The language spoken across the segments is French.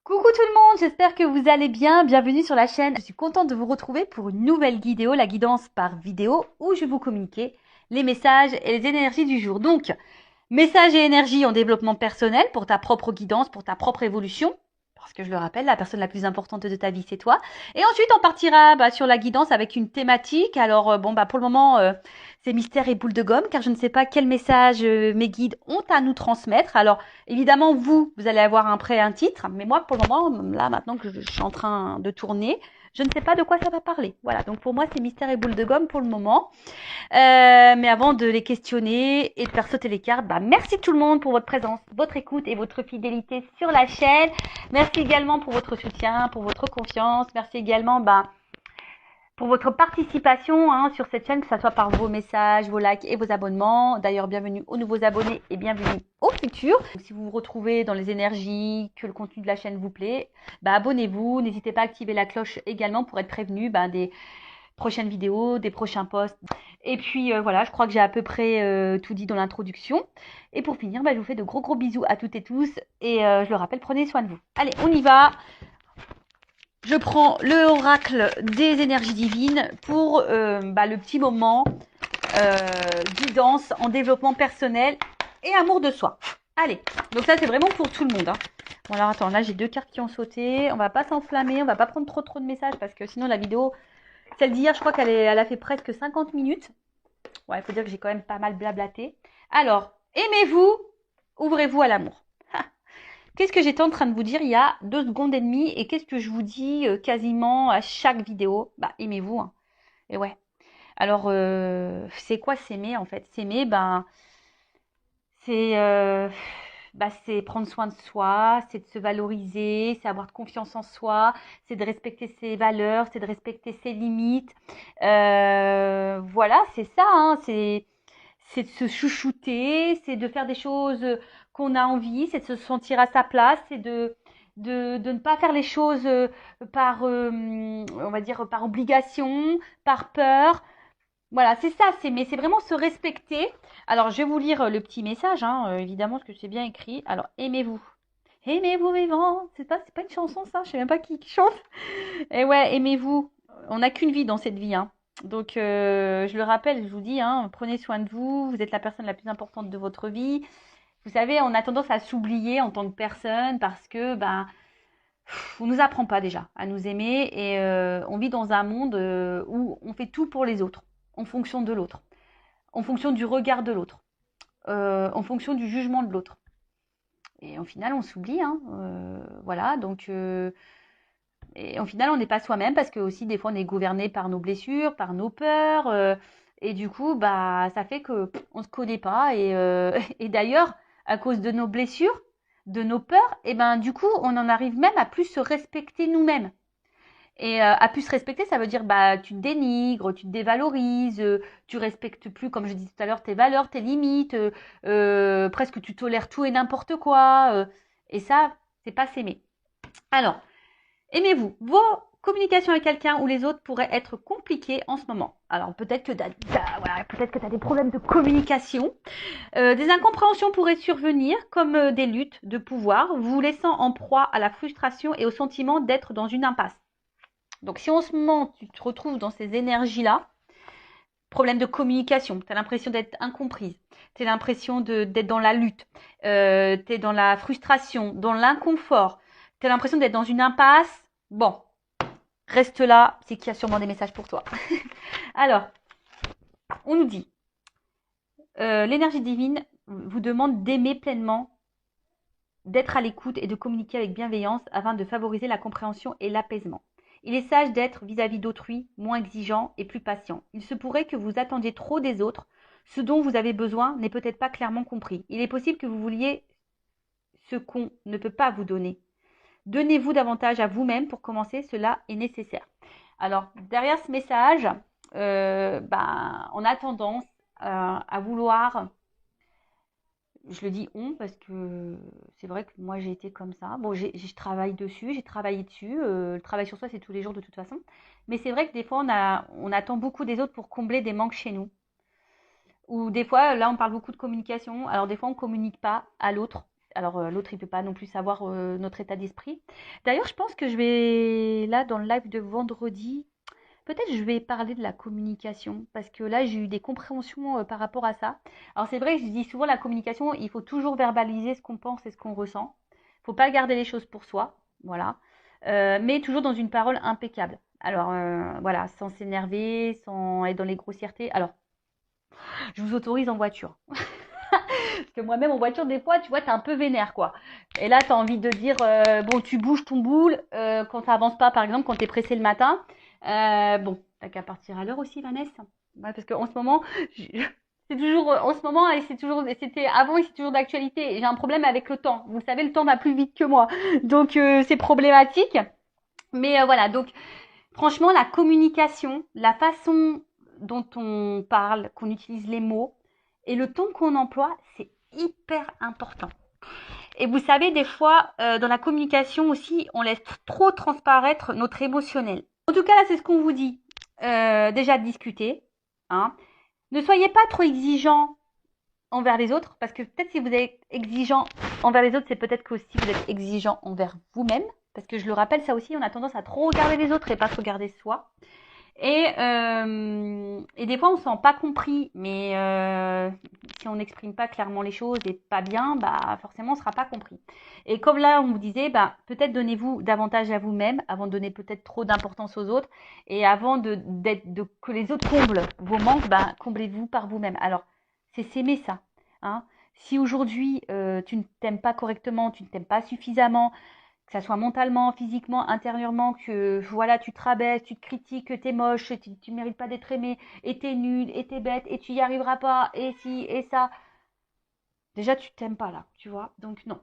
Coucou tout le monde, j'espère que vous allez bien. Bienvenue sur la chaîne. Je suis contente de vous retrouver pour une nouvelle vidéo, la guidance par vidéo, où je vais vous communiquer les messages et les énergies du jour. Donc, messages et énergies en développement personnel pour ta propre guidance, pour ta propre évolution. Parce que je le rappelle, la personne la plus importante de ta vie, c'est toi. Et ensuite, on partira sur la guidance avec une thématique. Alors, pour le moment, c'est mystère et boule de gomme, car je ne sais pas quel message mes guides ont à nous transmettre. Alors, évidemment, vous allez avoir un titre. Mais moi, pour le moment, là, maintenant que je suis en train de tourner, je ne sais pas de quoi ça va parler. Voilà, donc pour moi, c'est mystère et boule de gomme pour le moment. Mais avant de les questionner et de faire sauter les cartes, merci tout le monde pour votre présence, votre écoute et votre fidélité sur la chaîne. Merci également pour votre soutien, pour votre confiance. Merci également pour votre participation sur cette chaîne, que ce soit par vos messages, vos likes et vos abonnements. D'ailleurs, bienvenue aux nouveaux abonnés et bienvenue aux futurs. Si vous vous retrouvez dans les énergies, que le contenu de la chaîne vous plaît, abonnez-vous. N'hésitez pas à activer la cloche également pour être prévenu des prochaines vidéos, des prochains posts. Et puis voilà, je crois que j'ai à peu près tout dit dans l'introduction. Et pour finir, je vous fais de gros bisous à toutes et tous. Et je le rappelle, prenez soin de vous. Allez, on y va. Je prends le oracle des énergies divines pour le petit moment guidance en développement personnel et amour de soi. Allez, donc ça c'est vraiment pour tout le monde. Bon alors attends, là j'ai deux cartes qui ont sauté. On va pas s'enflammer, on va pas prendre trop de messages parce que sinon la vidéo, celle d'hier, je crois elle a fait presque 50 minutes. Ouais, il faut dire que j'ai quand même pas mal blablaté. Alors, aimez-vous, ouvrez-vous à l'amour. Qu'est-ce que j'étais en train de vous dire il y a 2 secondes et demie et qu'est-ce que je vous dis quasiment à chaque vidéo? Aimez-vous. Hein. Et ouais. Alors, c'est quoi s'aimer en fait? S'aimer, c'est c'est prendre soin de soi, c'est de se valoriser, c'est avoir de confiance en soi, c'est de respecter ses valeurs, c'est de respecter ses limites. Voilà, c'est ça. Hein, c'est de se chouchouter, c'est de faire des choses qu'on a envie, c'est de se sentir à sa place, c'est de ne pas faire les choses par, on va dire, par obligation, par peur. Voilà, c'est ça, mais c'est vraiment se respecter. Alors, je vais vous lire le petit message, évidemment, parce que c'est bien écrit. Alors, aimez-vous. Aimez-vous vivant. C'est pas une chanson, ça. Je sais même pas qui chante. Et ouais, aimez-vous. On n'a qu'une vie dans cette vie, hein. Donc, je le rappelle, je vous dis, prenez soin de vous. Vous êtes la personne la plus importante de votre vie. Vous savez, on a tendance à s'oublier en tant que personne parce que, on nous apprend pas déjà à nous aimer et on vit dans un monde où on fait tout pour les autres, en fonction de l'autre, en fonction du regard de l'autre, en fonction du jugement de l'autre. Et au final, on s'oublie, voilà. Donc, et au final, on n'est pas soi-même parce que aussi des fois, on est gouverné par nos blessures, par nos peurs, et du coup, ça fait que on se connaît pas. Et, et d'ailleurs, à cause de nos blessures, de nos peurs, et du coup, on en arrive même à plus se respecter nous-mêmes. Et à plus se respecter, ça veut dire tu te dénigres, tu te dévalorises, tu respectes plus, comme je disais tout à l'heure, tes valeurs, tes limites, presque tu tolères tout et n'importe quoi. Et ça, c'est pas s'aimer. Alors, aimez-vous. Vos communications avec quelqu'un ou les autres pourraient être compliquées en ce moment. Alors peut-être que tu as des problèmes de communication. Des incompréhensions pourraient survenir comme des luttes de pouvoir, vous laissant en proie à la frustration et au sentiment d'être dans une impasse. Donc si en ce moment tu te retrouves dans ces énergies-là, problème de communication, tu as l'impression d'être incomprise, tu as l'impression d'être dans la lutte, tu es dans la frustration, dans l'inconfort, tu as l'impression d'être dans une impasse, bon, reste là, c'est qu'il y a sûrement des messages pour toi. Alors, on nous dit, l'énergie divine vous demande d'aimer pleinement, d'être à l'écoute et de communiquer avec bienveillance afin de favoriser la compréhension et l'apaisement. Il est sage d'être vis-à-vis d'autrui moins exigeant et plus patient. Il se pourrait que vous attendiez trop des autres. Ce dont vous avez besoin n'est peut-être pas clairement compris. Il est possible que vous vouliez ce qu'on ne peut pas vous donner. Donnez-vous davantage à vous-même pour commencer, cela est nécessaire. Alors, derrière ce message, on a tendance à vouloir, je le dis on parce que c'est vrai que moi j'ai été comme ça. Bon, je travaille dessus, j'ai travaillé dessus. Le travail sur soi, c'est tous les jours de toute façon. Mais c'est vrai que des fois, on attend beaucoup des autres pour combler des manques chez nous. Ou des fois, là, on parle beaucoup de communication. Alors des fois, on ne communique pas à l'autre Alors, l'autre, il ne peut pas non plus savoir notre état d'esprit. D'ailleurs, je pense que je vais, là, dans le live de vendredi, peut-être je vais parler de la communication, parce que là, j'ai eu des compréhensions par rapport à ça. Alors, c'est vrai, je dis souvent, la communication, il faut toujours verbaliser ce qu'on pense et ce qu'on ressent. Il ne faut pas garder les choses pour soi, voilà. Mais toujours dans une parole impeccable. Alors, voilà, sans s'énerver, sans être dans les grossièretés. Alors, je vous autorise en voiture. Parce que moi-même en voiture, des fois, tu vois, t'es un peu vénère, quoi. Et là, t'as envie de dire, bon, tu bouges ton boule quand ça avance pas, par exemple, quand t'es pressé le matin. Bon, t'as qu'à partir à l'heure aussi, Vanessa. Ouais, parce qu'en ce moment, c'est toujours, en ce moment, et c'est toujours, c'était avant et c'est toujours d'actualité. J'ai un problème avec le temps. Vous savez, le temps va plus vite que moi. Donc, c'est problématique. Mais voilà, donc, franchement, la communication, la façon dont on parle, qu'on utilise les mots et le ton qu'on emploie, c'est hyper important. Et vous savez, des fois, dans la communication aussi, on laisse trop transparaître notre émotionnel. En tout cas, là, c'est ce qu'on vous dit. Déjà, discuter. Hein. Ne soyez pas trop exigeant envers les autres, parce que peut-être si vous êtes exigeant envers les autres, c'est peut-être qu'aussi vous êtes exigeant envers vous-même. Parce que je le rappelle, ça aussi, on a tendance à trop regarder les autres et pas se regarder soi. Et des fois, on ne se sent pas compris, mais si on n'exprime pas clairement les choses et pas bien, bah forcément, on ne sera pas compris. Et comme là, on vous disait, bah, peut-être donnez-vous davantage à vous-même avant de donner peut-être trop d'importance aux autres. Et avant que les autres comblent vos manques, bah, comblez-vous par vous-même. Alors, c'est s'aimer ça. Hein. Si aujourd'hui, tu ne t'aimes pas correctement, tu ne t'aimes pas suffisamment, que ça soit mentalement, physiquement, intérieurement, que voilà, tu te rabaisses, tu te critiques, que t'es moche, tu mérites pas d'être aimé, et t'es nul, et t'es bête, et tu y arriveras pas, et si, et ça. Déjà, tu t'aimes pas là, tu vois. Donc non,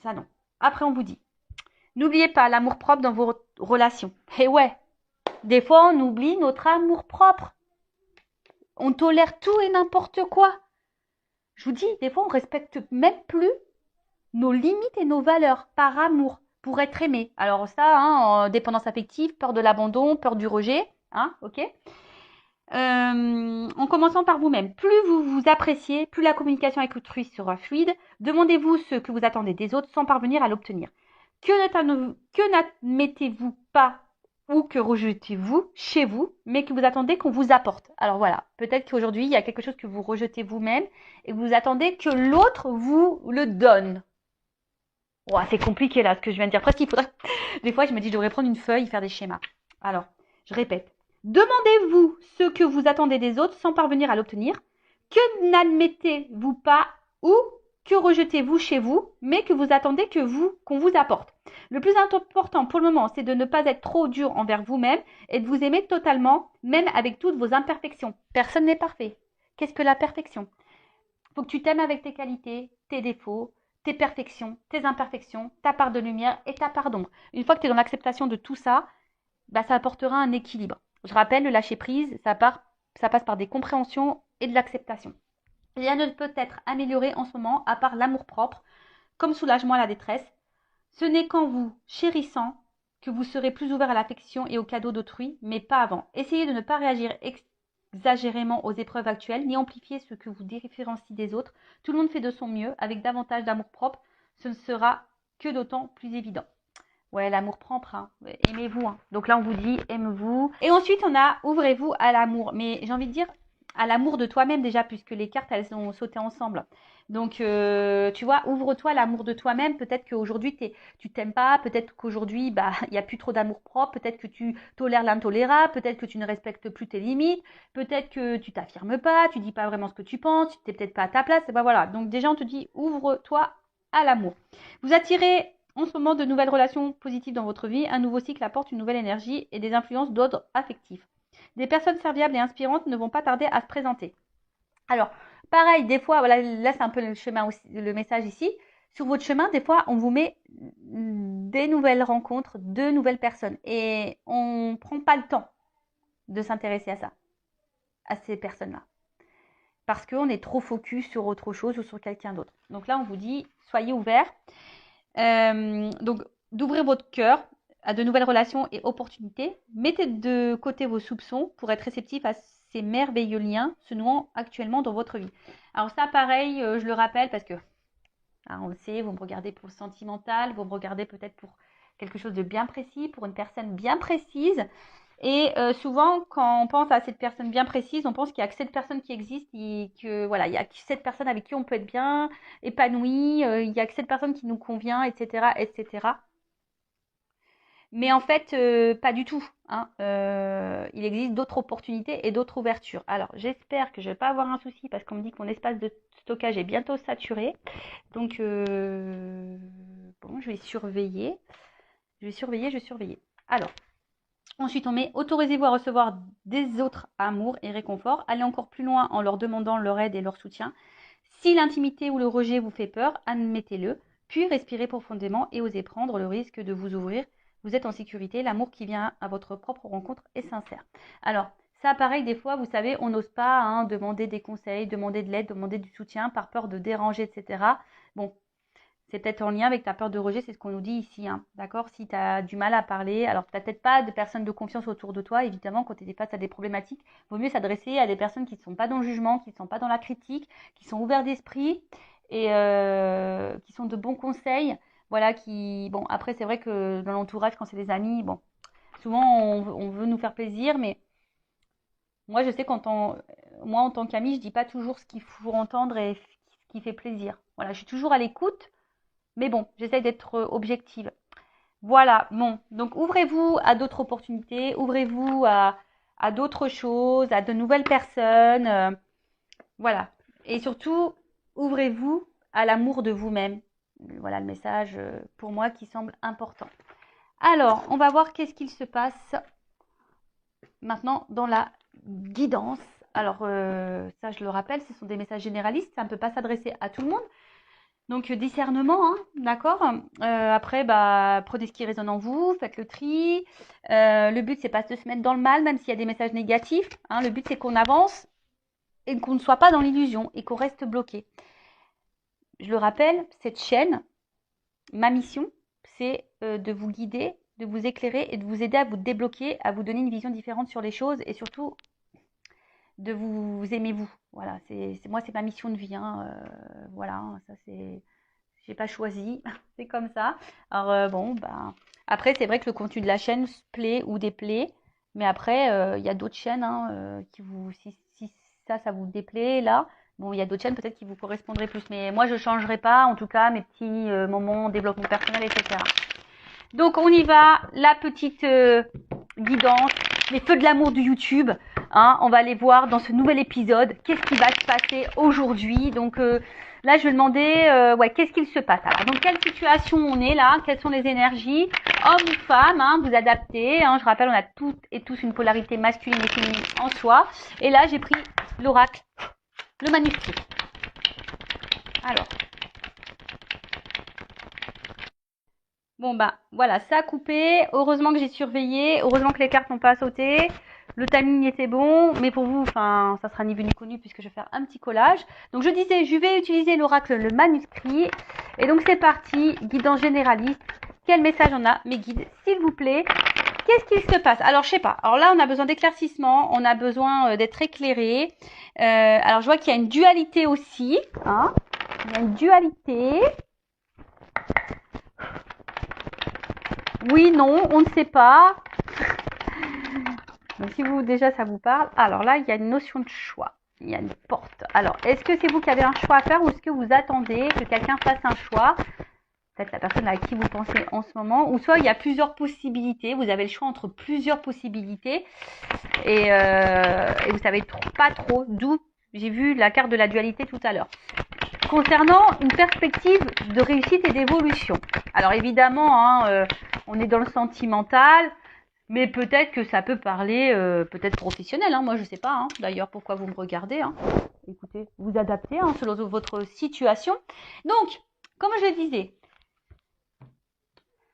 ça non. Après, on vous dit, n'oubliez pas l'amour propre dans vos relations. Et ouais, des fois, on oublie notre amour propre. On tolère tout et n'importe quoi. Je vous dis, des fois, on respecte même plus nos limites et nos valeurs par amour pour être aimé. Alors ça, hein, dépendance affective, peur de l'abandon, peur du rejet, hein, ok. En commençant par vous-même. Plus vous vous appréciez, plus la communication avec autrui sera fluide. Demandez-vous ce que vous attendez des autres sans parvenir à l'obtenir. Que n'admettez-vous pas ou que rejetez-vous chez vous, mais que vous attendez qu'on vous apporte. Alors voilà, peut-être qu'aujourd'hui, il y a quelque chose que vous rejetez vous-même et que vous attendez que l'autre vous le donne. Oh, c'est compliqué là ce que je viens de dire. Presque il faudrait. Des fois, je me dis, je devrais prendre une feuille et faire des schémas. Alors, je répète. Demandez-vous ce que vous attendez des autres sans parvenir à l'obtenir. Que n'admettez-vous pas ou que rejetez-vous chez vous, mais que vous attendez qu'on vous apporte. Le plus important pour le moment, c'est de ne pas être trop dur envers vous-même et de vous aimer totalement, même avec toutes vos imperfections. Personne n'est parfait. Qu'est-ce que la perfection? Faut que tu t'aimes avec tes qualités, tes défauts, tes perfections, tes imperfections, ta part de lumière et ta part d'ombre. Une fois que tu es dans l'acceptation de tout ça, bah, ça apportera un équilibre. Je rappelle, le lâcher prise, ça passe par des compréhensions et de l'acceptation. Rien ne peut être amélioré en ce moment à part l'amour-propre, comme soulagement à la détresse. Ce n'est qu'en vous chérissant que vous serez plus ouvert à l'affection et aux cadeaux d'autrui, mais pas avant. Essayez de ne pas réagir exagérément aux épreuves actuelles, ni amplifier ce que vous différencie des autres. Tout le monde fait de son mieux, avec davantage d'amour-propre, ce ne sera que d'autant plus évident. Ouais, l'amour propre, hein. Aimez-vous. Hein. Donc là, on vous dit, aimez-vous. Et ensuite, on a, ouvrez-vous à l'amour. Mais j'ai envie de dire, à l'amour de toi-même déjà, puisque les cartes, elles ont sauté ensemble. Donc, tu vois, ouvre-toi à l'amour de toi-même. Peut-être qu'aujourd'hui, tu t'aimes pas. Peut-être qu'aujourd'hui, bah, il n'y a plus trop d'amour propre. Peut-être que tu tolères l'intolérable. Peut-être que tu ne respectes plus tes limites. Peut-être que tu t'affirmes pas. Tu dis pas vraiment ce que tu penses. Tu n'es peut-être pas à ta place. Et ben voilà. Donc déjà, on te dit, ouvre-toi à l'amour. Vous attirez en ce moment de nouvelles relations positives dans votre vie. Un nouveau cycle apporte une nouvelle énergie et des influences d'ordre affectif. Des personnes serviables et inspirantes ne vont pas tarder à se présenter. Alors, pareil, des fois, voilà, là c'est un peu le chemin aussi, le message ici. Sur votre chemin, des fois, on vous met des nouvelles rencontres, de nouvelles personnes. Et on ne prend pas le temps de s'intéresser à ça, à ces personnes-là. Parce qu'on est trop focus sur autre chose ou sur quelqu'un d'autre. Donc là, on vous dit, soyez ouverts. Donc, d'ouvrir votre cœur à de nouvelles relations et opportunités. Mettez de côté vos soupçons pour être réceptif à ces merveilleux liens se nouant actuellement dans votre vie. Alors ça, pareil, je le rappelle parce que Hein, on le sait, vous me regardez pour le sentimental, vous me regardez peut-être pour quelque chose de bien précis, pour une personne bien précise. Et souvent, quand on pense à cette personne bien précise, on pense qu'il n'y a que cette personne qui existe et que voilà, il y a que cette personne avec qui on peut être bien épanoui, il n'y a que cette personne qui nous convient, etc., etc. Mais en fait, pas du tout. Hein. Il existe d'autres opportunités et d'autres ouvertures. Alors, j'espère que je ne vais pas avoir un souci parce qu'on me dit que mon espace de stockage est bientôt saturé. Donc, bon, je vais surveiller. Je vais surveiller, je vais surveiller. Alors, ensuite, on met autorisez-vous à recevoir des autres amours et réconforts. Allez encore plus loin en leur demandant leur aide et leur soutien. Si l'intimité ou le rejet vous fait peur, admettez-le. Puis respirez profondément et osez prendre le risque de vous ouvrir. Vous êtes en sécurité. L'amour qui vient à votre propre rencontre est sincère. Alors, ça, pareil, des fois, vous savez, on n'ose pas demander des conseils, demander de l'aide, demander du soutien par peur de déranger, etc. Bon, c'est peut-être en lien avec ta peur de rejet, c'est ce qu'on nous dit ici, hein, d'accord? Si tu as du mal à parler, alors tu n'as peut-être pas de personnes de confiance autour de toi, évidemment, quand tu es face à des problématiques, il vaut mieux s'adresser à des personnes qui ne sont pas dans le jugement, qui ne sont pas dans la critique, qui sont ouverts d'esprit et qui sont de bons conseils. Voilà, qui... Bon, après, c'est vrai que dans l'entourage, quand c'est des amis, bon, souvent, on veut nous faire plaisir, mais moi, je sais moi, en tant qu'amie, je dis pas toujours ce qu'il faut entendre et ce qui fait plaisir. Voilà, je suis toujours à l'écoute, mais bon, j'essaye d'être objective. Voilà, bon, donc ouvrez-vous à d'autres opportunités, ouvrez-vous à d'autres choses, à de nouvelles personnes. Voilà. Et surtout, ouvrez-vous à l'amour de vous-même. Voilà le message pour moi qui semble important. Alors, on va voir qu'est-ce qu'il se passe maintenant dans la guidance. Alors, ça, je le rappelle, ce sont des messages généralistes, ça ne peut pas s'adresser à tout le monde. Donc, discernement, hein, d'accord. Après, prenez ce qui résonne en vous, faites le tri. Le but, c'est pas de se mettre dans le mal, même s'il y a des messages négatifs. Hein. Le but, c'est qu'on avance et qu'on ne soit pas dans l'illusion et qu'on reste bloqué. Je le rappelle, cette chaîne, ma mission, c'est de vous guider, de vous éclairer et de vous aider à vous débloquer, à vous donner une vision différente sur les choses et surtout de vous aimer vous. Voilà, moi, c'est ma mission de vie. Hein. Voilà, ça c'est... J'ai pas choisi, c'est comme ça. Alors bon, après c'est vrai que le contenu de la chaîne plaît ou déplaît, mais après il y a d'autres chaînes qui vous, si ça vous déplaît là, bon il y a d'autres chaînes peut-être qui vous correspondraient plus, mais moi je changerai pas, en tout cas mes petits moments développement personnel, etc. Donc on y va, la petite guidance, les feux de l'amour du YouTube. Hein, on va aller voir dans ce nouvel épisode qu'est-ce qui va se passer aujourd'hui. Donc là, je vais demander, qu'est-ce qu'il se passe. Alors, dans quelle situation on est là? Quelles sont les énergies? Homme ou femme, hein, vous adaptez. Hein, je rappelle, on a toutes et tous une polarité masculine et féminine en soi. Et là, j'ai pris l'oracle, le manuscrit. Alors. Bon, voilà, ça a coupé. Heureusement que j'ai surveillé. Heureusement que les cartes n'ont pas sauté. Le timing était bon, mais pour vous, ça sera ni vu ni connu puisque je vais faire un petit collage. Donc je disais, je vais utiliser l'oracle, le manuscrit. Et donc c'est parti, guidance généraliste. Quel message on a, mes guides, s'il vous plaît? Qu'est-ce qu'il se passe? Alors je sais pas. Alors là, on a besoin d'éclaircissement, on a besoin d'être éclairé. Alors je vois qu'il y a une dualité aussi. Hein, il y a une dualité. Oui, non, on ne sait pas. Donc si vous déjà ça vous parle, alors là il y a une notion de choix, il y a une porte. Alors est-ce que c'est vous qui avez un choix à faire ou est-ce que vous attendez que quelqu'un fasse un choix? Peut-être la personne à qui vous pensez en ce moment, ou soit il y a plusieurs possibilités, vous avez le choix entre plusieurs possibilités et vous savez pas trop, d'où j'ai vu la carte de la dualité tout à l'heure. Concernant une perspective de réussite et d'évolution. Alors évidemment, on est dans le sentimental, mais peut-être que ça peut parler, peut-être professionnel. Hein, moi, je sais pas. Hein, d'ailleurs, pourquoi vous me regardez. Hein. Écoutez, vous adaptez selon votre situation. Donc, comme je le disais,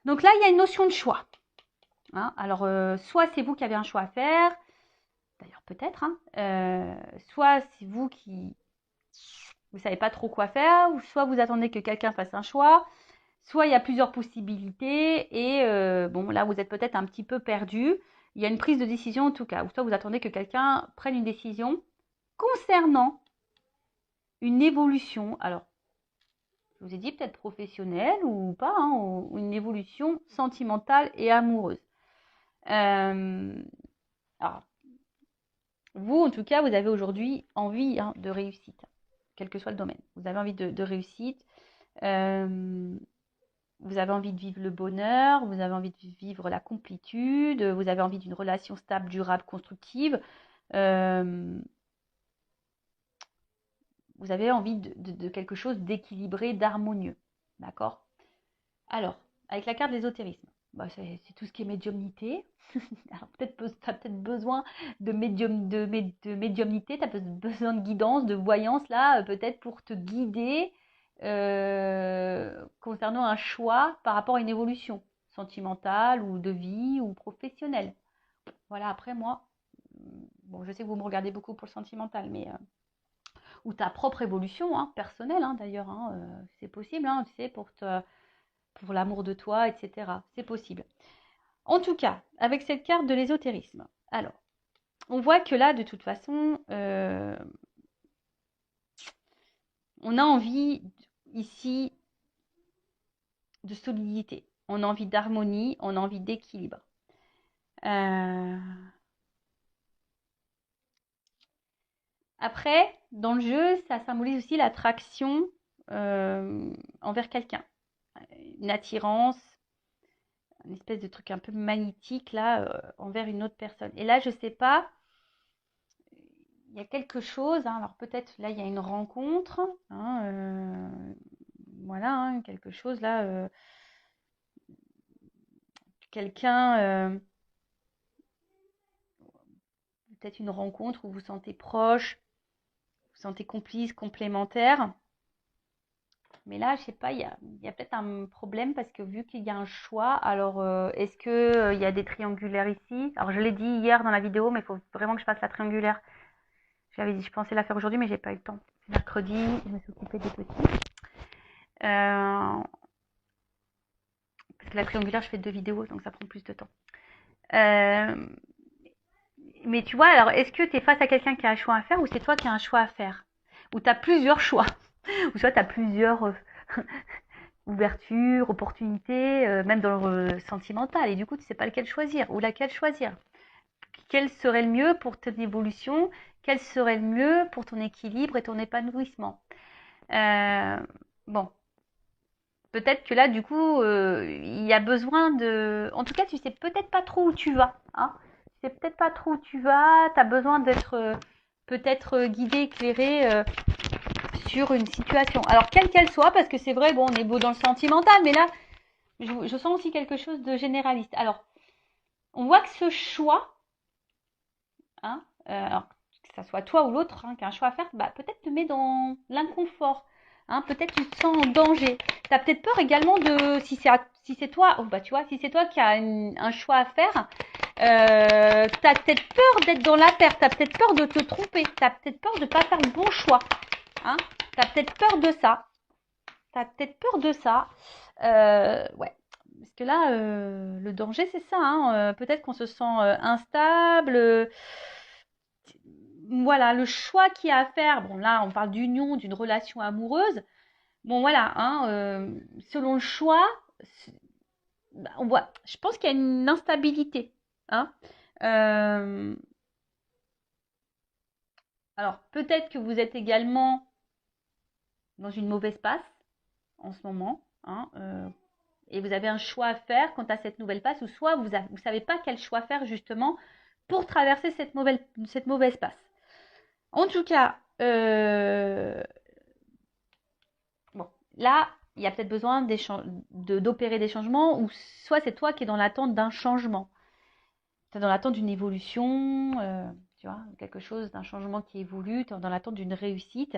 donc là, il y a une notion de choix. Hein, alors, soit c'est vous qui avez un choix à faire, d'ailleurs peut-être, soit c'est vous qui vous savez pas trop quoi faire, ou soit vous attendez que quelqu'un fasse un choix, soit il y a plusieurs possibilités et bon là vous êtes peut-être un petit peu perdu. Il y a une prise de décision en tout cas, ou soit vous attendez que quelqu'un prenne une décision concernant une évolution. Alors je vous ai dit peut-être professionnelle ou pas, hein, ou une évolution sentimentale et amoureuse. Alors, vous, en tout cas, vous avez aujourd'hui envie de réussite, quel que soit le domaine. Vous avez envie de réussite, vous avez envie de vivre le bonheur, vous avez envie de vivre la complétude, vous avez envie d'une relation stable, durable, constructive. Vous avez envie de quelque chose d'équilibré, d'harmonieux. D'accord? Alors, avec la carte de l'ésotérisme, c'est tout ce qui est médiumnité. Alors, tu as peut-être besoin de médiumnité, tu as besoin de guidance, de voyance, là, peut-être pour te guider concernant un choix par rapport à une évolution sentimentale ou de vie ou professionnelle. Voilà, après moi, bon, je sais que vous me regardez beaucoup pour le sentimental, mais ou ta propre évolution personnelle d'ailleurs, c'est possible, tu sais, pour l'amour de toi, etc. C'est possible. En tout cas, avec cette carte de l'ésotérisme, alors, on voit que là, de toute façon, on a envie ici de solidité, on a envie d'harmonie, on a envie d'équilibre. Après, dans le jeu, ça symbolise aussi l'attraction envers quelqu'un, une attirance, une espèce de truc un peu magnétique là envers une autre personne. Et là, je sais pas, il y a quelque chose. Alors peut-être là, il y a une rencontre. Voilà, quelque chose là. Quelqu'un, peut-être une rencontre où vous vous sentez proche, vous vous sentez complice, complémentaire. Mais là, je sais pas, il y a peut-être un problème parce que vu qu'il y a un choix, alors est-ce que il y a des triangulaires ici? Alors je l'ai dit hier dans la vidéo, mais il faut vraiment que je fasse la triangulaire. J'avais dit, je pensais la faire aujourd'hui, mais j'ai pas eu le temps. C'est mercredi, je me suis occupée des petits. Parce que la triangulaire, je fais 2 vidéos, donc ça prend plus de temps. Mais tu vois, alors est-ce que tu es face à quelqu'un qui a un choix à faire ou c'est toi qui as un choix à faire? Ou tu as plusieurs choix? Ou soit tu as plusieurs ouvertures, opportunités, même dans le sentimental, et du coup tu sais pas lequel choisir ou laquelle choisir. Quel serait le mieux pour ton évolution? Quel serait le mieux pour ton équilibre et ton épanouissement? Bon, peut-être que là, du coup, il y a besoin de... En tout cas, tu sais peut-être pas trop où tu vas. Tu sais peut-être pas trop où tu vas. Tu as besoin d'être peut-être guidé, éclairé sur une situation. Alors, quelle qu'elle soit, parce que c'est vrai, bon, on est beau dans le sentimental, mais là, je sens aussi quelque chose de généraliste. Alors, on voit que ce choix, alors, que ça soit toi ou l'autre qui a un choix à faire, peut-être te met dans l'inconfort. Peut-être tu te sens en danger. Tu as peut-être peur également de, si c'est toi, tu vois, si c'est toi qui as un choix à faire, tu as peut-être peur d'être dans la perte, tu as peut-être peur de te tromper, tu as peut-être peur de ne pas faire le bon choix. Tu as peut-être peur de ça. Ouais. Parce que là, le danger, c'est ça. Peut-être qu'on se sent instable. Voilà, le choix qu'il y a à faire. Bon, là, on parle d'union, d'une relation amoureuse. Bon, voilà, selon le choix, on voit, je pense qu'il y a une instabilité. Alors, peut-être que vous êtes également dans une mauvaise passe en ce moment. Et vous avez un choix à faire quant à cette nouvelle passe, ou soit vous ne savez pas quel choix faire justement pour traverser cette mauvaise passe. En tout cas, bon, là, il y a peut-être besoin d'opérer des changements, ou soit c'est toi qui es dans l'attente d'un changement. Tu es dans l'attente d'une évolution, tu vois, quelque chose, d'un changement qui évolue, tu es dans l'attente d'une réussite.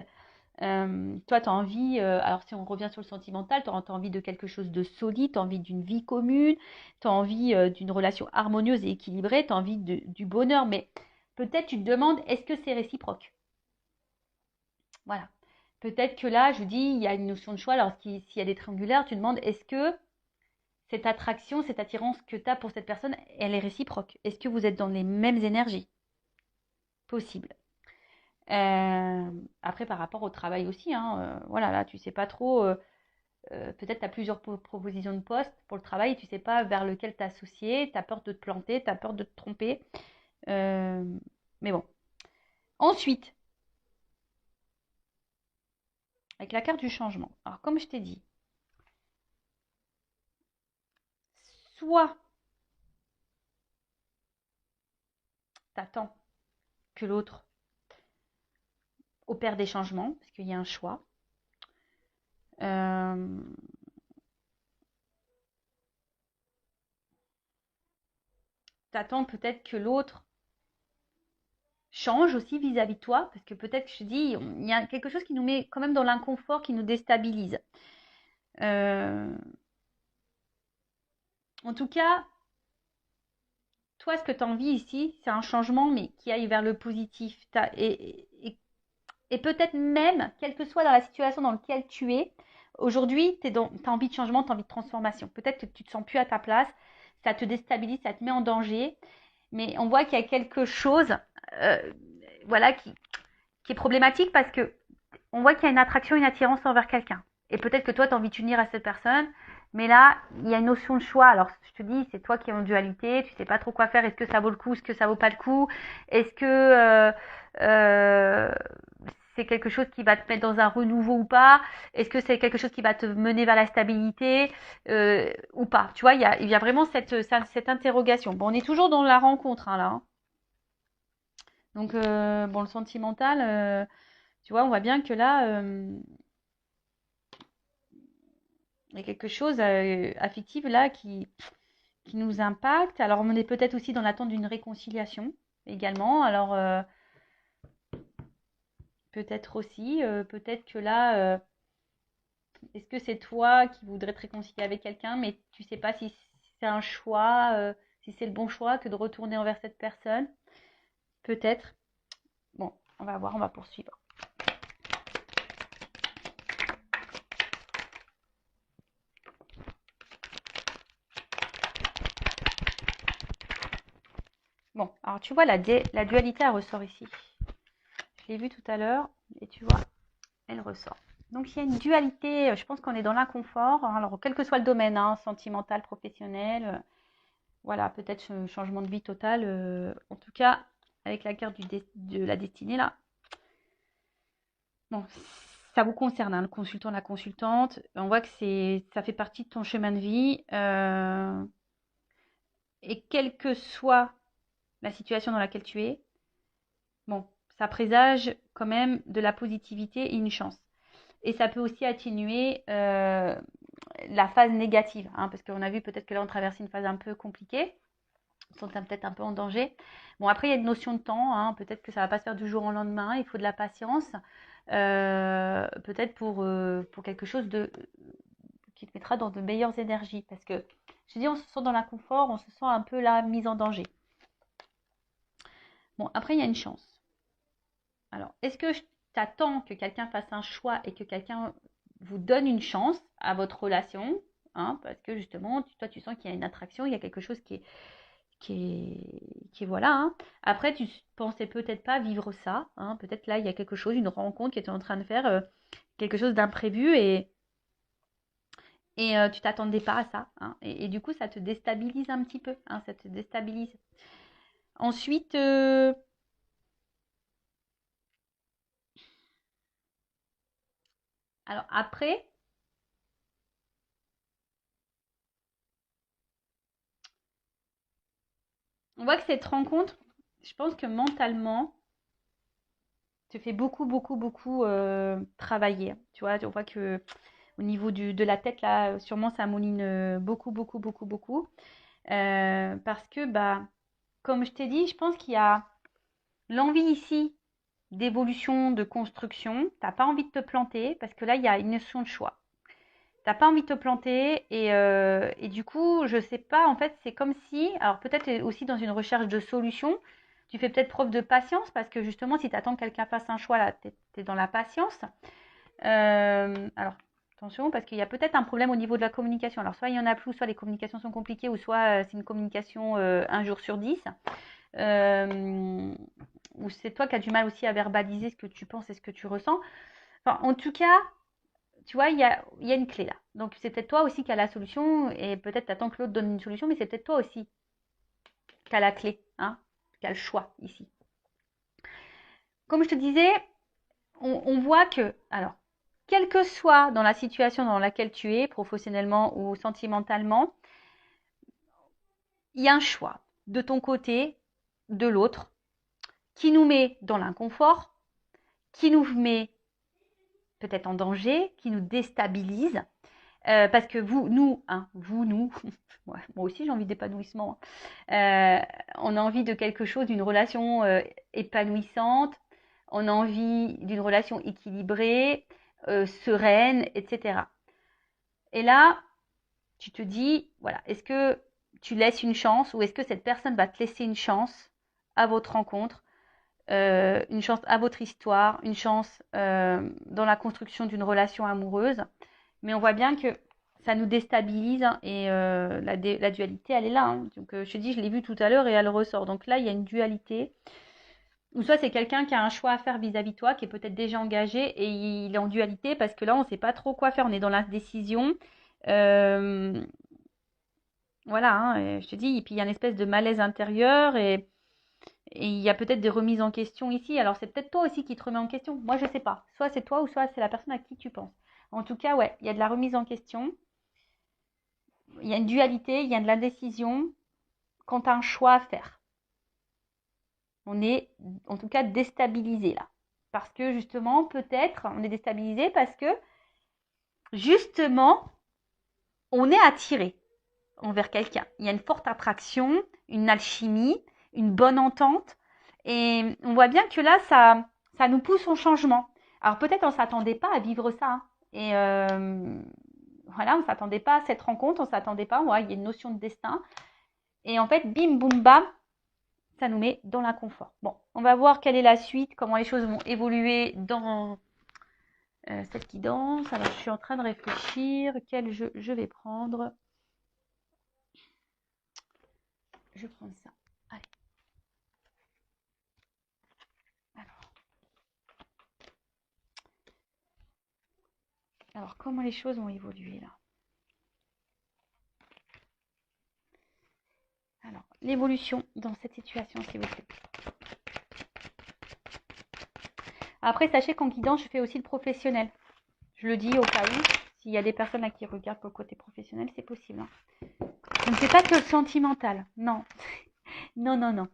Toi, tu as envie, alors si on revient sur le sentimental, tu as envie de quelque chose de solide, tu as envie d'une vie commune, tu as envie d'une relation harmonieuse et équilibrée, tu as envie du bonheur, mais peut-être tu te demandes, est-ce que c'est réciproque? Voilà. Peut-être que là, je vous dis, il y a une notion de choix, alors s'il y a des triangulaires, tu te demandes, est-ce que cette attraction, cette attirance que tu as pour cette personne, elle est réciproque? Est-ce que vous êtes dans les mêmes énergies? Possible. Après, par rapport au travail aussi, voilà, là, tu sais pas trop peut-être tu as plusieurs propositions de poste pour le travail et tu ne sais pas vers lequel t'associer, tu as peur de te planter, tu as peur de te tromper. Euh, mais bon. Ensuite, avec la carte du changement. Alors, comme je t'ai dit, soit tu attends que l'autre opère des changements, parce qu'il y a un choix. Euh, tu attends peut-être que l'autre change aussi vis-à-vis de toi, parce que peut-être, je te dis, il y a quelque chose qui nous met quand même dans l'inconfort, qui nous déstabilise. Euh, en tout cas, toi, ce que tu as envie ici, c'est un changement, mais qui aille vers le positif. Et peut-être même, quelle que soit dans la situation dans laquelle tu es, aujourd'hui, tu as envie de changement, tu as envie de transformation. Peut-être que tu ne te sens plus à ta place, ça te déstabilise, ça te met en danger, mais on voit qu'il y a quelque chose euh, voilà, qui est problématique parce que on voit qu'il y a une attraction, une attirance envers quelqu'un. Et peut-être que toi, tu as envie de t'unir à cette personne, mais là, il y a une notion de choix. Alors, je te dis, c'est toi qui es en dualité, tu sais pas trop quoi faire. Est-ce que ça vaut le coup, est-ce que ça vaut pas le coup? Est-ce que euh, c'est quelque chose qui va te mettre dans un renouveau ou pas? Est-ce que c'est quelque chose qui va te mener vers la stabilité ou pas? Tu vois, il y a vraiment cette interrogation. Bon, on est toujours dans la rencontre hein, là. Hein. Donc, bon, le sentimental, tu vois, on voit bien que là, il y a quelque chose affectif là qui nous impacte. Alors, on est peut-être aussi dans l'attente d'une réconciliation également. Alors, peut-être aussi, peut-être que là, est-ce que c'est toi qui voudrais te réconcilier avec quelqu'un, mais tu sais pas si c'est un choix, si c'est le bon choix que de retourner envers cette personne? Peut-être. Bon, on va voir, on va poursuivre. Bon, alors tu vois, la dualité, elle ressort ici. Je l'ai vu tout à l'heure, et tu vois, elle ressort. Donc il y a une dualité, je pense qu'on est dans l'inconfort, hein, alors quel que soit le domaine, hein, sentimental, professionnel, voilà, peut-être un changement de vie total, en tout cas, avec la carte de la destinée là, bon, ça vous concerne, hein, le consultant, la consultante, on voit que ça fait partie de ton chemin de vie, et quelle que soit la situation dans laquelle tu es, bon, ça présage quand même de la positivité et une chance. Et ça peut aussi atténuer la phase négative, hein, parce qu'on a vu peut-être que là on traverse une phase un peu compliquée, on sont peut-être un peu en danger. Bon, après il y a une notion de temps, hein, peut-être que ça ne va pas se faire du jour au lendemain, il faut de la patience, peut-être pour quelque chose qui te mettra dans de meilleures énergies, parce que je dis on se sent dans l'inconfort, on se sent un peu là mise en danger. Bon, après il y a une chance. Alors, est-ce que t'attends que quelqu'un fasse un choix et que quelqu'un vous donne une chance à votre relation, hein, parce que justement, toi, tu sens qu'il y a une attraction, il y a quelque chose qui est voilà. Hein. Après, tu pensais peut-être pas vivre ça. Hein, peut-être là, il y a quelque chose, une rencontre qui était en train de faire quelque chose d'imprévu et tu t'attendais pas à ça. Hein, et du coup, ça te déstabilise un petit peu. Hein, ça te déstabilise. Ensuite, alors après, on voit que cette rencontre, je pense que mentalement, te fait beaucoup, beaucoup, beaucoup travailler. Tu vois, on voit que au niveau de la tête, là, sûrement, ça mouline beaucoup, beaucoup, beaucoup, beaucoup. Parce que, bah, comme je t'ai dit, je pense qu'il y a l'envie ici d'évolution, de construction. T'as pas envie de te planter parce que là, il y a une notion de choix. T'as pas envie de te planter et du coup, je sais pas, en fait, c'est comme si, alors peut-être aussi dans une recherche de solution, tu fais peut-être preuve de patience parce que justement, si tu attends que quelqu'un fasse un choix, là, tu es dans la patience. Alors, attention, parce qu'il y a peut-être un problème au niveau de la communication. Alors, soit il y en a plus, soit les communications sont compliquées, ou soit c'est une communication un jour sur 10. Ou c'est toi qui as du mal aussi à verbaliser ce que tu penses et ce que tu ressens. Enfin, en tout cas, tu vois, il y a une clé là. Donc, c'est peut-être toi aussi qui as la solution et peut-être tu attends que l'autre donne une solution, mais c'est peut-être toi aussi qui as la clé, hein, qui as le choix ici. Comme je te disais, on voit que, alors, quelle que soit dans la situation dans laquelle tu es, professionnellement ou sentimentalement, il y a un choix de ton côté, de l'autre, qui nous met dans l'inconfort, qui nous met peut-être en danger, qui nous déstabilise. Parce que nous, moi aussi j'ai envie d'épanouissement. On a envie de quelque chose, d'une relation épanouissante. On a envie d'une relation équilibrée, sereine, etc. Et là, tu te dis, voilà, est-ce que tu laisses une chance ou est-ce que cette personne va te laisser une chance à votre rencontre, une chance à votre histoire, une chance dans la construction d'une relation amoureuse. Mais on voit bien que ça nous déstabilise et la dualité, elle est là. Hein. Donc, je te dis, je l'ai vu tout à l'heure et elle ressort. Donc là, il y a une dualité. Ou soit c'est quelqu'un qui a un choix à faire vis-à-vis de toi, qui est peut-être déjà engagé et il est en dualité parce que là, on ne sait pas trop quoi faire. On est dans l'indécision. Voilà, hein, et je te dis, et puis il y a une espèce de malaise intérieur et il y a peut-être des remises en question ici. Alors c'est peut-être toi aussi qui te remets en question. Moi, je ne sais pas. Soit c'est toi ou soit c'est la personne à qui tu penses. En tout cas, ouais, il y a de la remise en question. Il y a une dualité, il y a de l'indécision quand tu as un choix à faire. On est en tout cas déstabilisé là. Parce que justement, peut-être, on est déstabilisé parce que justement, on est attiré envers quelqu'un. Il y a une forte attraction, une alchimie, une bonne entente. Et on voit bien que là, ça nous pousse au changement. Alors peut-être on ne s'attendait pas à vivre ça. Hein. Et voilà, on ne s'attendait pas à cette rencontre, on ne s'attendait pas. Ouais, il y a une notion de destin. Et en fait, bim, boum, bam, ça nous met dans l'inconfort. Bon, on va voir quelle est la suite, comment les choses vont évoluer dans cette guidance. Alors, je suis en train de réfléchir. Quel jeu je vais prendre? Je prends ça. Allez. Alors, comment les choses vont évoluer là? Alors, l'évolution dans cette situation, s'il vous plaît. Après, sachez qu'en guidance, je fais aussi le professionnel. Je le dis au cas où, s'il y a des personnes là qui regardent pour le côté professionnel, c'est possible. Hein. Je ne fais pas que le sentimental. Non. Non, non, non.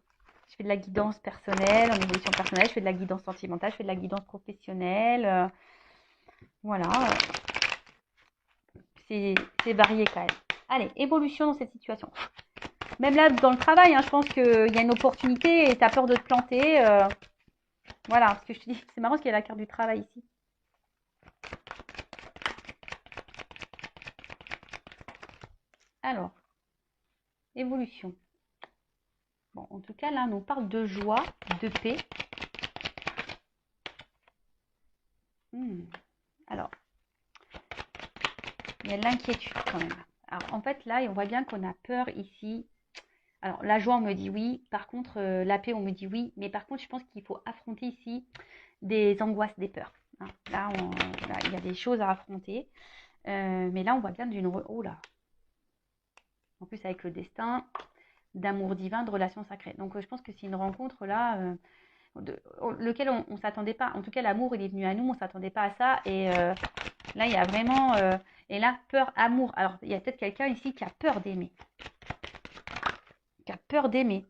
Je fais de la guidance personnelle, en évolution personnelle. Je fais de la guidance sentimentale. Je fais de la guidance professionnelle. Voilà. C'est varié quand même. Allez, évolution dans cette situation. Même là, dans le travail, hein, je pense qu'il y a une opportunité et tu as peur de te planter. Voilà, ce que je te dis. C'est marrant parce qu'il y a la carte du travail ici. Alors, évolution. Bon, en tout cas, là, on nous parle de joie, de paix. Alors, il y a de l'inquiétude quand même. Alors, en fait, là, on voit bien qu'on a peur ici. Alors, la joie, on me dit oui. Par contre, la paix, on me dit oui. Mais par contre, je pense qu'il faut affronter ici des angoisses, des peurs. Hein. Là, il y a des choses à affronter. Mais là, on voit bien d'une... Oh là. En plus, avec le destin, d'amour divin, de relations sacrées. Donc, je pense que c'est une rencontre là... lequel on ne s'attendait pas. En tout cas, l'amour, il est venu à nous, on ne s'attendait pas à ça. Et là, il y a vraiment... et là, peur, amour. Alors, il y a peut-être quelqu'un ici qui a peur d'aimer. Qui a peur d'aimer.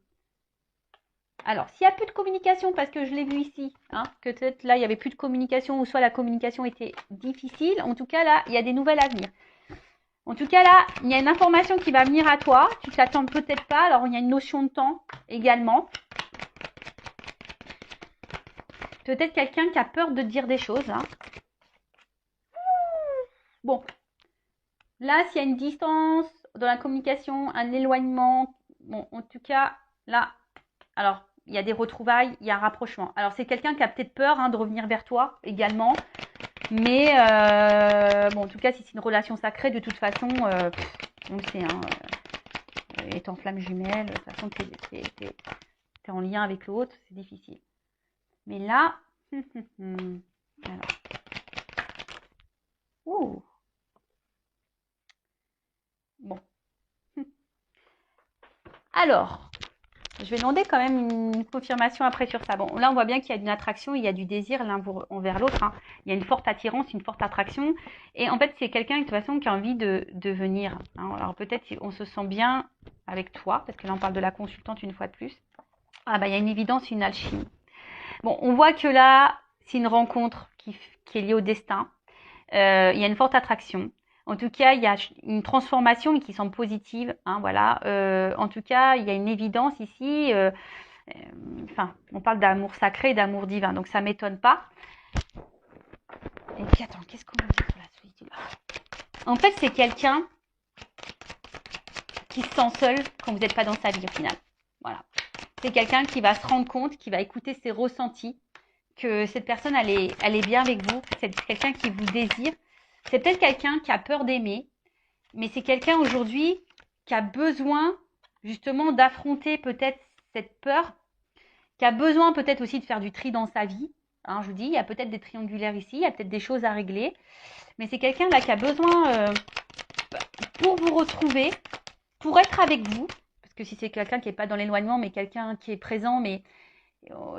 Alors, s'il n'y a plus de communication, parce que je l'ai vu ici, hein, que peut-être là, il n'y avait plus de communication, ou soit la communication était difficile, en tout cas, là, il y a des nouvelles à venir. En tout cas, là, il y a une information qui va venir à toi. Tu ne t'attends peut-être pas. Alors, il y a une notion de temps également. Peut-être quelqu'un qui a peur de dire des choses. Hein. Bon, là, s'il y a une distance dans la communication, un éloignement, bon, en tout cas, là, alors, il y a des retrouvailles, il y a un rapprochement. Alors, c'est quelqu'un qui a peut-être peur de revenir vers toi également. Mais, bon, en tout cas, si c'est une relation sacrée, de toute façon, on le sait, hein, étant flamme jumelle, de toute façon, t'es en lien avec l'autre, c'est difficile. Mais là, alors, Ouh. Bon. Alors, je vais demander quand même une confirmation après sur ça. Bon, là, on voit bien qu'il y a une attraction, il y a du désir l'un envers l'autre. Hein. Il y a une forte attirance, une forte attraction. Et en fait, c'est quelqu'un, de toute façon, qui a envie de venir. Hein. Alors, peut-être on se sent bien avec toi, parce que là, on parle de la consultante une fois de plus. Ah, bah, il y a une évidence, une alchimie. Bon, on voit que là, c'est une rencontre qui est liée au destin. Il y a une forte attraction. En tout cas, il y a une transformation mais qui semble positive. Hein, voilà. En tout cas, il y a une évidence ici. Enfin, on parle d'amour sacré, d'amour divin, donc ça m'étonne pas. Et puis attends, qu'est-ce qu'on va dire sur la solitude? En fait, c'est quelqu'un qui se sent seul quand vous n'êtes pas dans sa vie au final. Voilà. C'est quelqu'un qui va se rendre compte, qui va écouter ses ressentis, que cette personne, elle est bien avec vous. C'est quelqu'un qui vous désire. C'est peut-être quelqu'un qui a peur d'aimer, mais c'est quelqu'un aujourd'hui qui a besoin justement d'affronter peut-être cette peur, qui a besoin peut-être aussi de faire du tri dans sa vie. Hein, je vous dis, il y a peut-être des triangulaires ici, il y a peut-être des choses à régler, mais c'est quelqu'un là qui a besoin pour vous retrouver, pour être avec vous, parce que si c'est quelqu'un qui n'est pas dans l'éloignement, mais quelqu'un qui est présent, mais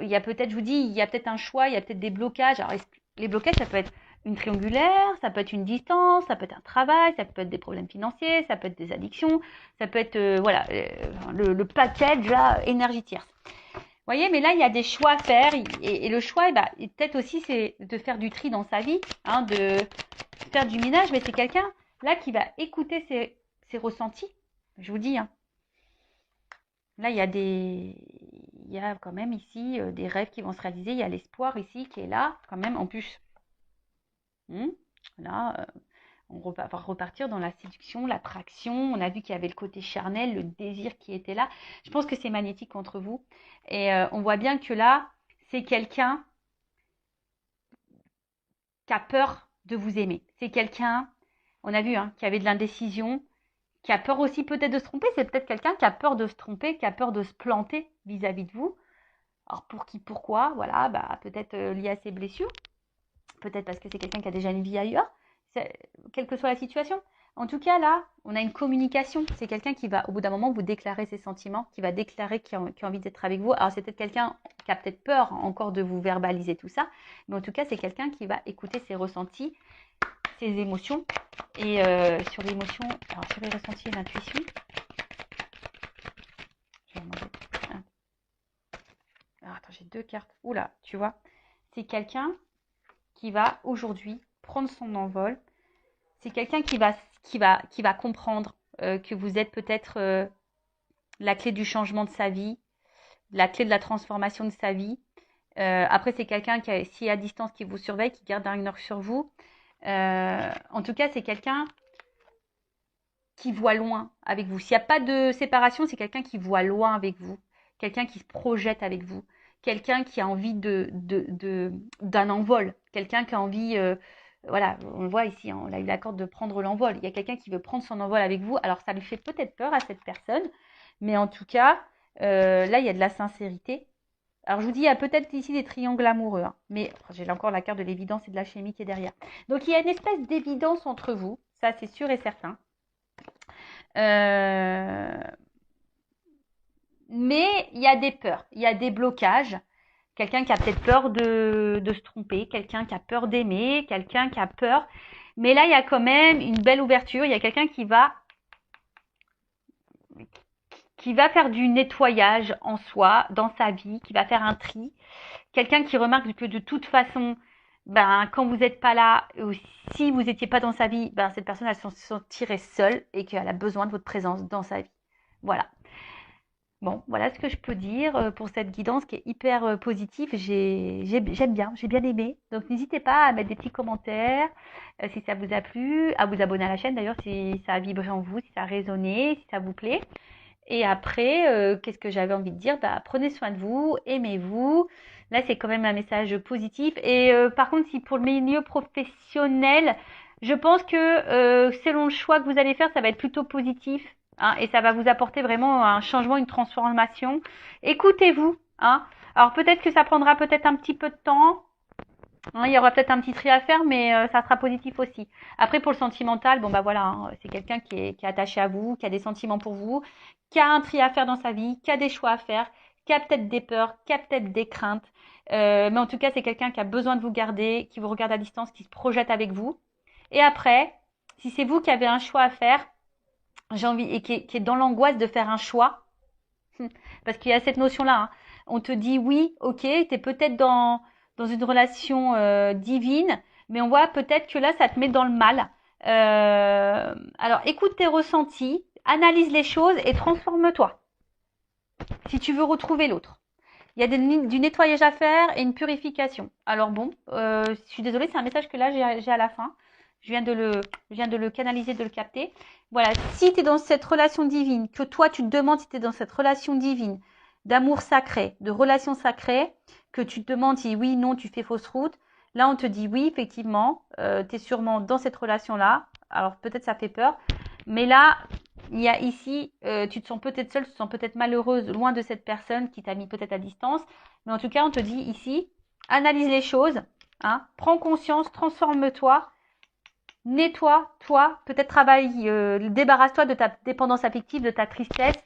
il y a peut-être, je vous dis, il y a peut-être un choix, il y a peut-être des blocages. Alors, les blocages, ça peut être une triangulaire, ça peut être une distance, ça peut être un travail, ça peut être des problèmes financiers, ça peut être des addictions, ça peut être, voilà, le package là, énergie tierce. Vous voyez, mais là, il y a des choix à faire. Et le choix, peut-être aussi, c'est de faire du tri dans sa vie, hein, de faire du ménage. Mais c'est quelqu'un, là, qui va écouter ses ressentis. Je vous dis, hein. Là, il y a quand même ici des rêves qui vont se réaliser. Il y a l'espoir ici qui est là, quand même, en plus. Là, on va repartir dans la séduction, l'attraction. On a vu qu'il y avait le côté charnel, le désir qui était là. Je pense que c'est magnétique entre vous. Et on voit bien que là, c'est quelqu'un qui a peur de vous aimer. C'est quelqu'un, on a vu, hein, qui avait de l'indécision, qui a peur aussi peut-être de se tromper. C'est peut-être quelqu'un qui a peur de se tromper, qui a peur de se planter vis-à-vis de vous. Alors pour qui, pourquoi, voilà, peut-être lié à ses blessures. Peut-être parce que c'est quelqu'un qui a déjà une vie ailleurs. Quelle que soit la situation. En tout cas, là, on a une communication. C'est quelqu'un qui va, au bout d'un moment, vous déclarer ses sentiments, qui va déclarer qu'il a envie d'être avec vous. Alors, c'est peut-être quelqu'un qui a peut-être peur encore de vous verbaliser tout ça. Mais en tout cas, c'est quelqu'un qui va écouter ses ressentis, ses émotions. Et sur l'émotion, alors sur les ressentis et l'intuition, je vais demander. Alors, attends, j'ai deux cartes. Oula, tu vois, c'est quelqu'un qui va aujourd'hui prendre son envol. C'est quelqu'un qui va comprendre que vous êtes peut-être la clé du changement de sa vie, la clé de la transformation de sa vie. Après, c'est quelqu'un qui, si à distance, qui vous surveille, qui garde un œil sur vous. En tout cas, c'est quelqu'un qui voit loin avec vous. S'il n'y a pas de séparation, c'est quelqu'un qui voit loin avec vous, quelqu'un qui se projette avec vous, quelqu'un qui a envie d'un envol, quelqu'un qui a envie, voilà, on le voit ici, hein, on a eu l'accord de prendre l'envol. Il y a quelqu'un qui veut prendre son envol avec vous. Alors ça lui fait peut-être peur à cette personne, mais en tout cas, là, il y a de la sincérité. Alors je vous dis, il y a peut-être ici des triangles amoureux, hein, mais j'ai encore la carte de l'évidence et de la chimie qui est derrière. Donc il y a une espèce d'évidence entre vous, ça c'est sûr et certain. Mais il y a des peurs, il y a des blocages. Quelqu'un qui a peut-être peur de se tromper, quelqu'un qui a peur d'aimer, quelqu'un qui a peur. Mais là, il y a quand même une belle ouverture. Il y a quelqu'un qui va faire du nettoyage en soi, dans sa vie, qui va faire un tri. Quelqu'un qui remarque que de toute façon, quand vous n'êtes pas là, ou si vous n'étiez pas dans sa vie, cette personne, elle se sentirait seule et qu'elle a besoin de votre présence dans sa vie. Voilà. Bon, voilà ce que je peux dire pour cette guidance qui est hyper positive. J'aime bien, j'ai bien aimé. Donc n'hésitez pas à mettre des petits commentaires si ça vous a plu, à vous abonner à la chaîne d'ailleurs si ça a vibré en vous, si ça a résonné, si ça vous plaît. Et après, qu'est-ce que j'avais envie de dire? Prenez soin de vous, aimez-vous. Là, c'est quand même un message positif. Et par contre, si pour le milieu professionnel, je pense que selon le choix que vous allez faire, ça va être plutôt positif. Hein, et ça va vous apporter vraiment un changement, une transformation. Écoutez-vous. Hein. Alors peut-être que ça prendra peut-être un petit peu de temps. Hein, il y aura peut-être un petit tri à faire, mais ça sera positif aussi. Après, pour le sentimental, bon bah voilà, hein, c'est quelqu'un qui est attaché à vous, qui a des sentiments pour vous, qui a un tri à faire dans sa vie, qui a des choix à faire, qui a peut-être des peurs, qui a peut-être des craintes. Mais en tout cas, c'est quelqu'un qui a besoin de vous garder, qui vous regarde à distance, qui se projette avec vous. Et après, si c'est vous qui avez un choix à faire, j'ai envie, et qui est dans l'angoisse de faire un choix, parce qu'il y a cette notion-là, hein. On te dit oui, ok, tu es peut-être dans une relation divine, mais on voit peut-être que là, ça te met dans le mal. Alors, écoute tes ressentis, analyse les choses et transforme-toi si tu veux retrouver l'autre. Il y a du nettoyage à faire et une purification. Alors bon, je suis désolée, c'est un message que là j'ai à la fin. Je viens de le canaliser, de le capter. Voilà, si tu es dans cette relation divine, que toi tu te demandes si tu es dans cette relation divine, d'amour sacré, de relation sacrée, que tu te demandes si oui, non, tu fais fausse route, là on te dit oui, effectivement, tu es sûrement dans cette relation-là. Alors peut-être ça fait peur, mais là, il y a ici, tu te sens peut-être seule, tu te sens peut-être malheureuse, loin de cette personne qui t'a mis peut-être à distance. Mais en tout cas, on te dit ici, analyse les choses, hein, prends conscience, transforme-toi, nettoie-toi, peut-être travaille, débarrasse-toi de ta dépendance affective, de ta tristesse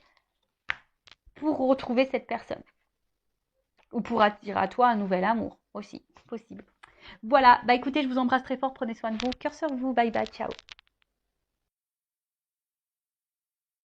pour retrouver cette personne. Ou pour attirer à toi un nouvel amour aussi, possible. Voilà, bah écoutez, je vous embrasse très fort, prenez soin de vous, cœur sur vous, bye bye, ciao.